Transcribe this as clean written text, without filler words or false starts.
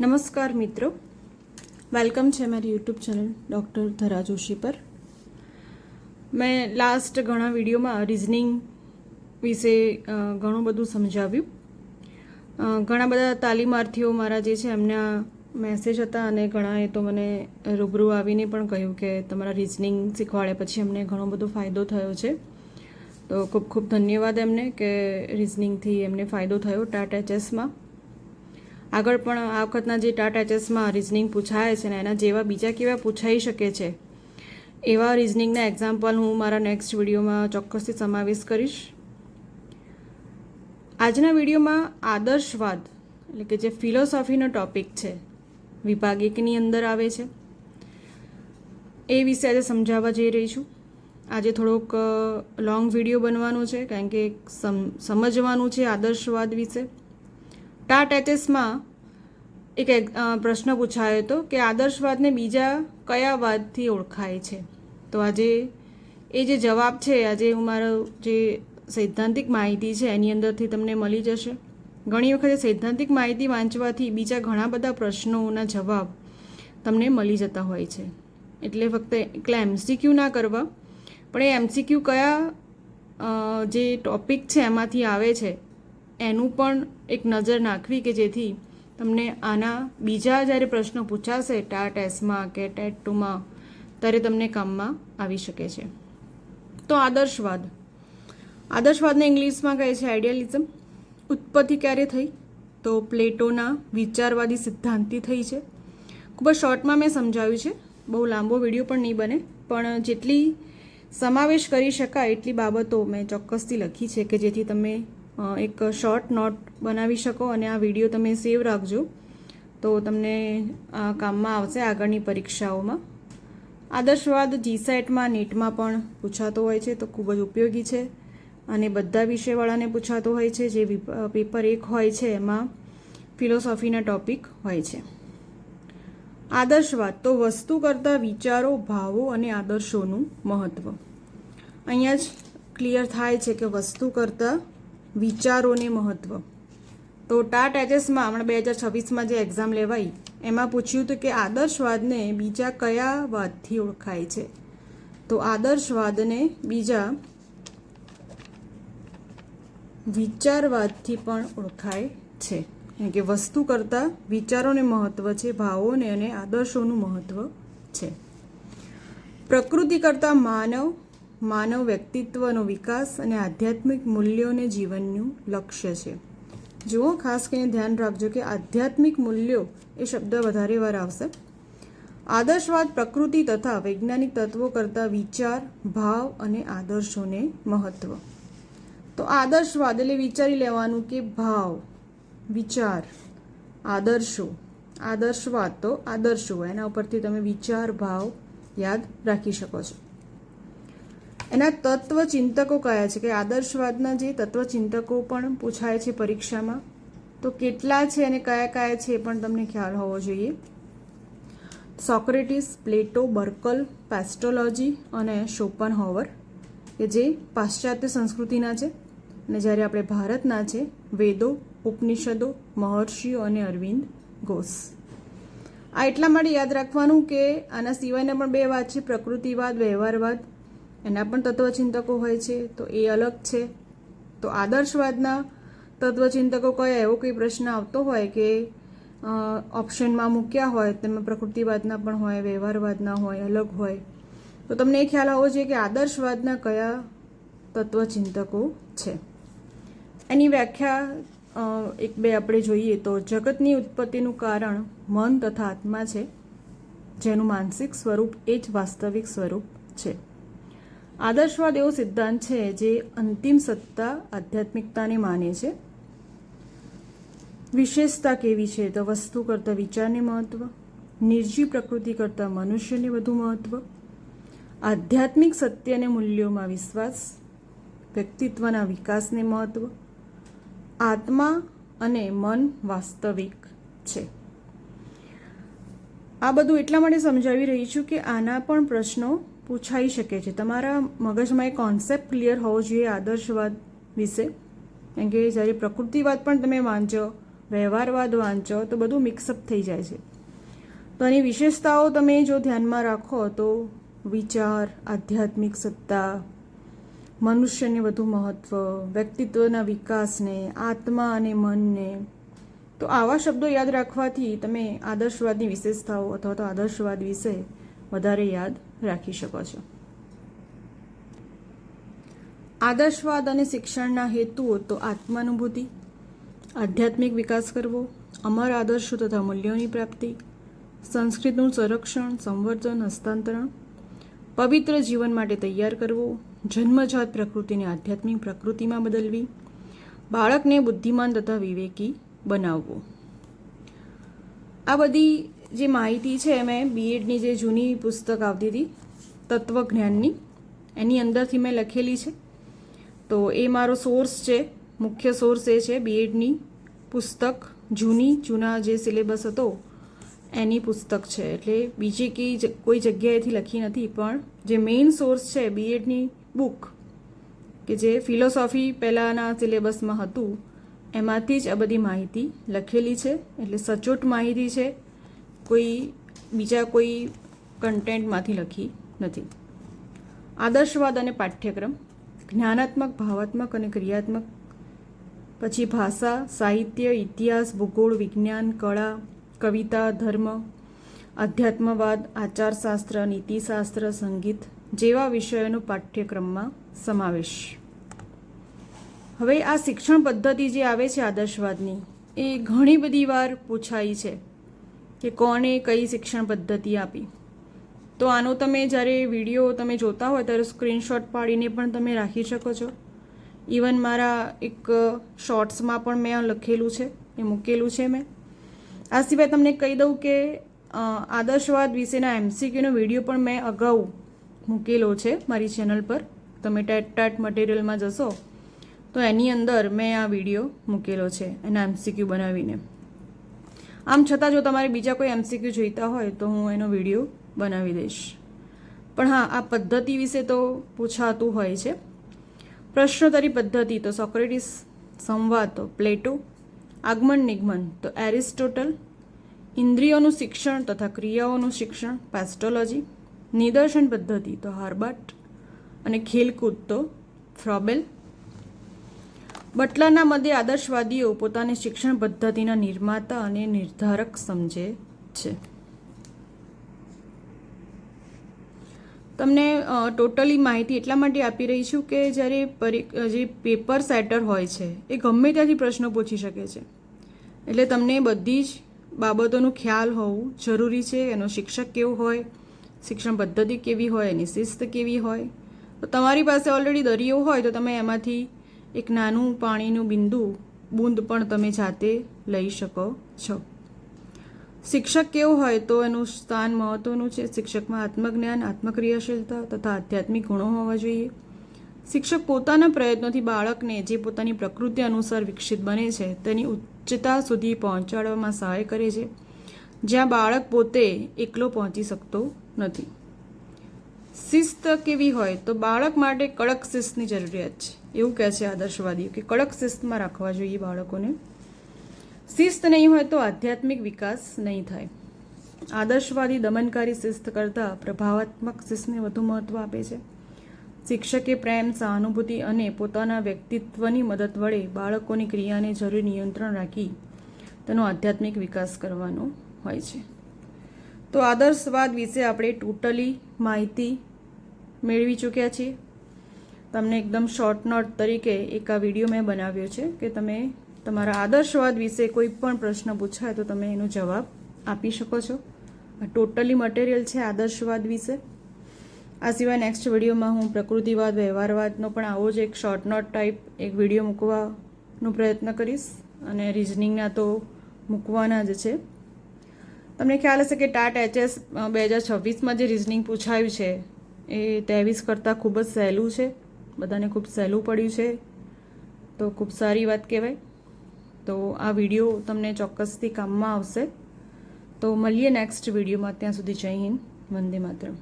નમસ્કાર મિત્રો, વેલકમ છે મારી યુટ્યુબ ચેનલ ડૉક્ટર ધરા જોશી પર. મેં લાસ્ટ ઘણા વિડીયોમાં રિઝનિંગ વિશે ઘણું બધું સમજાવ્યું. ઘણા બધા તાલીમાર્થીઓ મારા જે છે એમના મેસેજ હતા અને ઘણાએ તો મને રૂબરૂ આવીને પણ કહ્યું કે તમારા રિઝનિંગ શીખવાડ્યા પછી અમને ઘણો બધો ફાયદો થયો છે. તો ખૂબ ખૂબ ધન્યવાદ એમને કે રિઝનિંગથી એમને ફાયદો થયો ટાટ એચએસમાં. આગળ પણ આ વખતના જે ટાટ એચએસમાં રિઝનિંગ પૂછાય છે ને એના જેવા બીજા કેવા પૂછાઈ શકે છે એવા રિઝનિંગના એક્ઝામ્પલ હું મારા નેક્સ્ટ વિડીયોમાં ચોક્કસથી સમાવેશ કરીશ. આજના વિડીયોમાં આદર્શવાદ એટલે કે જે ફિલોસોફીનો ટૉપિક છે, વિભાગ 1ની અંદર આવે છે, એ વિશે આજે સમજાવવા જઈ રહી છું. આજે થોડોક લોંગ વિડીયો બનવાનો છે કારણ કે સમજવાનું છે આદર્શવાદ વિશે. ટાટ એચએસમાં એક પ્રશ્ન પૂછાયો હતો કે આદર્શવાદને બીજા કયા વાદથી ઓળખાય છે. તો આજે એ જે જવાબ છે આજે હું મારો જે સૈદ્ધાંતિક માહિતી છે એની અંદરથી તમને મળી જશે. ઘણી વખતે સૈદ્ધાંતિક માહિતી વાંચવાથી બીજા ઘણા બધા પ્રશ્નોના જવાબ તમને મળી જતા હોય છે. એટલે ફક્ત એકલા એમસીક્યુ ના કરવા, પણ એ એમસીક્યુ કયા જે ટૉપિક છે એમાંથી આવે છે એનું પણ એક નજર નાખવી કે જેથી તમને આના બીજા જ્યારે પ્રશ્નો પૂછાશે ટાટ એસમાં કે ટેટ 2માં ત્યારે તમને કામમાં આવી શકે છે. તો આદર્શવાદને ઇંગ્લિશમાં કહે છે આઈડિયાલિઝમ. ઉત્પત્તિ ક્યારે થઈ? તો પ્લેટોના વિચારવાદી સિદ્ધાંતથી થઈ છે. ખૂબ જ શોર્ટમાં મેં સમજાવ્યું છે, બહુ લાંબો વિડીયો પણ નહીં બને, પણ જેટલી સમાવેશ કરી શકાય એટલી બાબતો મેં ચોક્કસથી લખી છે કે જેથી તમે એક શોર્ટ નોટ બનાવી શકો અને આ વિડીયો તમે સેવ રાખજો તો તમને કામમાં આવશે આગળની પરીક્ષાઓમાં. આદર્શવાદ જીસેટમાં નેટમાં પણ પૂછાતો હોય છે તો ખૂબ જ ઉપયોગી છે અને બધા વિષયવાળાને પૂછાતો હોય છે. જે પેપર 1 હોય છે એમાં ફિલોસોફીના ટૉપિક હોય છે. આદર્શવાદ તો વસ્તુ કરતાં વિચારો, ભાવો અને આદર્શોનું મહત્ત્વ. અહીંયા જ ક્લિયર થાય છે કે વસ્તુ કરતાં વિચારોને મહત્ત્વ. તો ટાટ એચએસમાં હમણાં 2026માં જે એક્ઝામ લેવાઈ એમાં પૂછ્યું હતું કે આદર્શવાદને બીજા કયા વાદથી ઓળખાય છે. તો આદર્શવાદને બીજા વિચારવાદથી પણ ઓળખાય છે. કારણ કે વસ્તુ કરતાં વિચારોને મહત્ત્વ છે, ભાવોને અને આદર્શોનું મહત્ત્વ છે. પ્રકૃતિ કરતાં માનવ વ્યક્તિત્વનો વિકાસ અને આધ્યાત્મિક મૂલ્યોને જીવનનું લક્ષ્ય છે. જુઓ, ખાસ કરીને ધ્યાન રાખજો કે આધ્યાત્મિક મૂલ્યો એ શબ્દ વધારે વાર આવશે. આદર્શવાદ પ્રકૃતિ તથા વૈજ્ઞાનિક તત્વો કરતાં વિચાર, ભાવ અને આદર્શોને મહત્ત્વ. તો આદર્શવાદ એટલે વિચારી લેવાનું કે ભાવ, વિચાર, આદર્શો. આદર્શવાદ તો આદર્શો, એના ઉપરથી તમે વિચાર, ભાવ યાદ રાખી શકો છો. એના તત્વચિંતકો કયા છે કે આદર્શવાદના જે તત્વચિંતકો પણ પૂછાય છે પરીક્ષામાં તો કેટલા છે અને કયા કયા છે એ પણ તમને ખ્યાલ હોવો જોઈએ. સોક્રેટિસ, પ્લેટો, બર્કલ, પેસ્ટોલોજી અને શોપનહોવર કે જે પાશ્ચાત્ય સંસ્કૃતિના છે અને જ્યારે આપણે ભારતના છે વેદો, ઉપનિષદો, મહર્ષિઓ અને અરવિંદ ઘોષ. આ એટલા માટે યાદ રાખવાનું કે આના સિવાયના પણ 2 વાદ છે, પ્રકૃતિવાદ, વ્યવહારવાદ. એના પણ તત્વચિંતકો હોય છે તો એ અલગ છે. તો આદર્શવાદના તત્વચિંતકો કયા, એવો કોઈ પ્રશ્ન આવતો હોય કે ઓપ્શનમાં મૂક્યા હોય તેમાં પ્રકૃતિવાદના પણ હોય, વ્યવહારવાદના હોય, અલગ હોય, તો તમને એ ખ્યાલ હોવો જોઈએ કે આદર્શવાદના કયા તત્વચિંતકો છે. એની વ્યાખ્યા 1-2 આપણે જોઈએ તો જગતની ઉત્પત્તિનું કારણ મન તથા આત્મા છે, જેનું માનસિક સ્વરૂપ એ જ વાસ્તવિક સ્વરૂપ છે. આદર્શવાદ એવો સિદ્ધાંત છે જે અંતિમ સત્તા આધ્યાત્મિકતાને માને છે. વિશેષતા કેવી છે તો વસ્તુ કરતાં વિચારને મહત્ત્વ, નિર્જીવ પ્રકૃતિ કરતાં મનુષ્યને વધુ મહત્ત્વ, આધ્યાત્મિક સત્ય અને મૂલ્યોમાં વિશ્વાસ, વ્યક્તિત્વના વિકાસને મહત્ત્વ, આત્મા અને મન વાસ્તવિક છે. આ બધું એટલા માટે સમજાવી રહી છું કે આના પણ પ્રશ્નો પૂછાઈ શકે છે. તમારા મગજમાં એક કોન્સેપ્ટ ક્લિયર હોવો જોઈએ આદર્શવાદ વિશે. કારણ કે જ્યારે પ્રકૃતિવાદ પણ તમે વાંચો, વ્યવહારવાદ વાંચો તો બધું મિક્સઅપ થઈ જાય છે. તો આની વિશેષતાઓ તમે જો ધ્યાનમાં રાખો તો વિચાર, આધ્યાત્મિક સત્તા, મનુષ્યને વધુ મહત્ત્વ, વ્યક્તિત્વના વિકાસને, આત્મા અને મનને. તો આવા શબ્દો યાદ રાખવાથી તમે આદર્શવાદની વિશેષતાઓ અથવા તો આદર્શવાદ વિશે વધારે યાદ રાખી શકો છો. આદર્શવાદ અને શિક્ષણના હેતુઓ તો આત્માનુભૂતિ, આધ્યાત્મિક વિકાસ કરવો, અમર આદર્શો તથા મૂલ્યોની પ્રાપ્તિ, સંસ્કૃતિનું સંરક્ષણ, સંવર્ધન, હસ્તાંતરણ, પવિત્ર જીવન માટે તૈયાર કરવો, જન્મજાત પ્રકૃતિને આધ્યાત્મિક પ્રકૃતિમાં બદલવી, બાળકને બુદ્ધિમાન તથા વિવેકી બનાવવું. આ બધી જે માહિતી છે મેં બીએડની જે જૂની પુસ્તક આવતી હતી તત્વજ્ઞાનની, એની અંદરથી મેં લખેલી છે. તો એ મારો સોર્સ છે, મુખ્ય સોર્સ એ છે બીએડની પુસ્તક, જૂના જે સિલેબસ હતો એની પુસ્તક છે. એટલે બીજી કોઈ જગ્યાએથી લખી નથી, પણ જે મેઇન સોર્સ છે બીએડની બુક કે જે ફિલોસોફી પહેલાંના સિલેબસમાં હતું એમાંથી જ આ બધી માહિતી લખેલી છે. એટલે સચોટ માહિતી છે, બીજા કોઈ કન્ટેન્ટમાંથી લખી નથી. આદર્શવાદ અને પાઠ્યક્રમ, જ્ઞાનાત્મક, ભાવાત્મક અને ક્રિયાત્મક, પછી ભાષા, સાહિત્ય, ઇતિહાસ, ભૂગોળ, વિજ્ઞાન, કળા, કવિતા, ધર્મ, અધ્યાત્મવાદ, આચારશાસ્ત્ર, નીતિશાસ્ત્ર, સંગીત જેવા વિષયોનો પાઠ્યક્રમમાં સમાવેશ. હવે આ શિક્ષણ પદ્ધતિ જે આવે છે આદર્શવાદની, એ ઘણી બધી વાર પૂછાઈ છે કે કોણે કઈ શિક્ષણ પદ્ધતિ આપી. તો આનો તમે જ્યારે વિડીયો તમે જોતા હોય ત્યારે સ્ક્રીનશોટ પાડીને પણ તમે રાખી શકો છો. ઇવન મારા એક શોર્ટ્સમાં પણ મેં લખેલું છે, એ મૂકેલું છે મેં. આ સિવાય તમને કહી દઉં કે આદર્શવાદ વિશેના MCQનો વિડીયો પણ મેં અગાઉ મૂકેલો છે મારી ચેનલ પર. તમે ટેટ મટીરિયલમાં જશો તો એની અંદર મેં આ વિડીયો મૂકેલો છે એના MCQ બનાવીને. આમ છતાં જો તમારે બીજા કોઈ MCQ જોઈતા હોય તો હું એનો વિડીયો બનાવી દઈશ. પણ હા, આ પદ્ધતિ વિશે તો પૂછાતું હોય છે. પ્રશ્નોત્તરી પદ્ધતિ તો સોક્રેટિસ, સંવાદ તો પ્લેટો, આગમન નિગમન તો એરિસ્ટોટલ, ઇન્દ્રિયોનું શિક્ષણ તથા ક્રિયાઓનું શિક્ષણ પેસ્ટોલોજી, નિદર્શન પદ્ધતિ તો હાર્બાટ અને ખેલકૂદ તો ફ્રોબેલ. બટલરના મતે આદર્શવાદીઓ પોતાની શિક્ષણ પદ્ધતિના નિર્માતા અને નિર્ધારક સમજે છે. તમને ટોટલી માહિતી એટલા માટે આપી રહી છું કે જ્યારે જે પેપર સેટર હોય છે એ ગમે ત્યાંથી પ્રશ્નો પૂછી શકે છે. એટલે તમને બધી જ બાબતોનું ખ્યાલ હોવું જરૂરી છે. એનો શિક્ષક કેવો હોય, શિક્ષણ પદ્ધતિ કેવી હોય, એની શિસ્ત કેવી હોય. તો તમારી પાસે ઓલરેડી દરિયો હોય તો તમે એમાંથી એક નાનું પાણીનું બૂંદ પણ તમે જાતે લઈ શકો છો. શિક્ષક કેવો હોય તો એનું સ્થાન મહત્ત્વનું છે. શિક્ષકમાં આત્મજ્ઞાન, આત્મક્રિયાશીલતા તથા આધ્યાત્મિક ગુણો હોવા જોઈએ. શિક્ષક પોતાના પ્રયત્નોથી બાળકને જે પોતાની પ્રકૃતિ અનુસાર વિકસિત બને છે તેની ઉચ્ચતા સુધી પહોંચાડવામાં સહાય કરે છે, જ્યાં બાળક પોતે એકલો પહોંચી શકતો નથી. શિસ્ત કેવી હોય તો બાળક માટે કડક શિસ્તની જરૂરિયાત છે. એવું કહે છે આદર્શવાદીઓ કે કડક શિસ્તમાં રાખવા જોઈએ બાળકોને. શિસ્ત નહીં હોય તો આધ્યાત્મિક વિકાસ નહીં થાય. આદર્શવાદી દમનકારી શિસ્ત કરતાં પ્રભાવાત્મક શિસ્તને વધુ મહત્ત્વ આપે છે. શિક્ષકે પ્રેમ, સહાનુભૂતિ અને પોતાના વ્યક્તિત્વની મદદ વડે બાળકોની ક્રિયાને જરૂરી નિયંત્રણ રાખી તેનો આધ્યાત્મિક વિકાસ કરવાનો હોય છે. તો આદર્શવાદ વિશે આપણે ટોટલી માહિતી મેળવી ચૂક્યા છીએ. તમને એકદમ શોર્ટ નોટ તરીકે એક આ વિડીયો મેં બનાવ્યો છે કે તમે તમારા આદર્શવાદ વિશે કોઈ પણ પ્રશ્ન પૂછાય તો તમે એનો જવાબ આપી શકો છો. આ ટોટલી મટીરિયલ છે આદર્શવાદ વિશે. આ સિવાય નેક્સ્ટ વિડીયોમાં હું પ્રકૃતિવાદ, વ્યવહારવાદનો પણ આવો જ એક શોર્ટ નોટ ટાઈપ એક વિડીયો મૂકવાનો પ્રયત્ન કરીશ. અને રિઝનિંગના તો મૂકવાના જ છે. તમને ખ્યાલ હશે કે ટાટ HS 2026માં જે રિઝનિંગ પૂછાયું છે એ 23 કરતાં ખૂબ જ સહેલું છે. બધાને ખૂબ સહેલું પડ્યું છે, તો ખૂબ સારી વાત કહેવાય. તો આ વિડીયો તમને ચોક્કસથી કામમાં આવશે. તો મળીએ નેક્સ્ટ વિડીયોમાં. ત્યાં સુધી જય હિન્દ, વંદે માતરમ.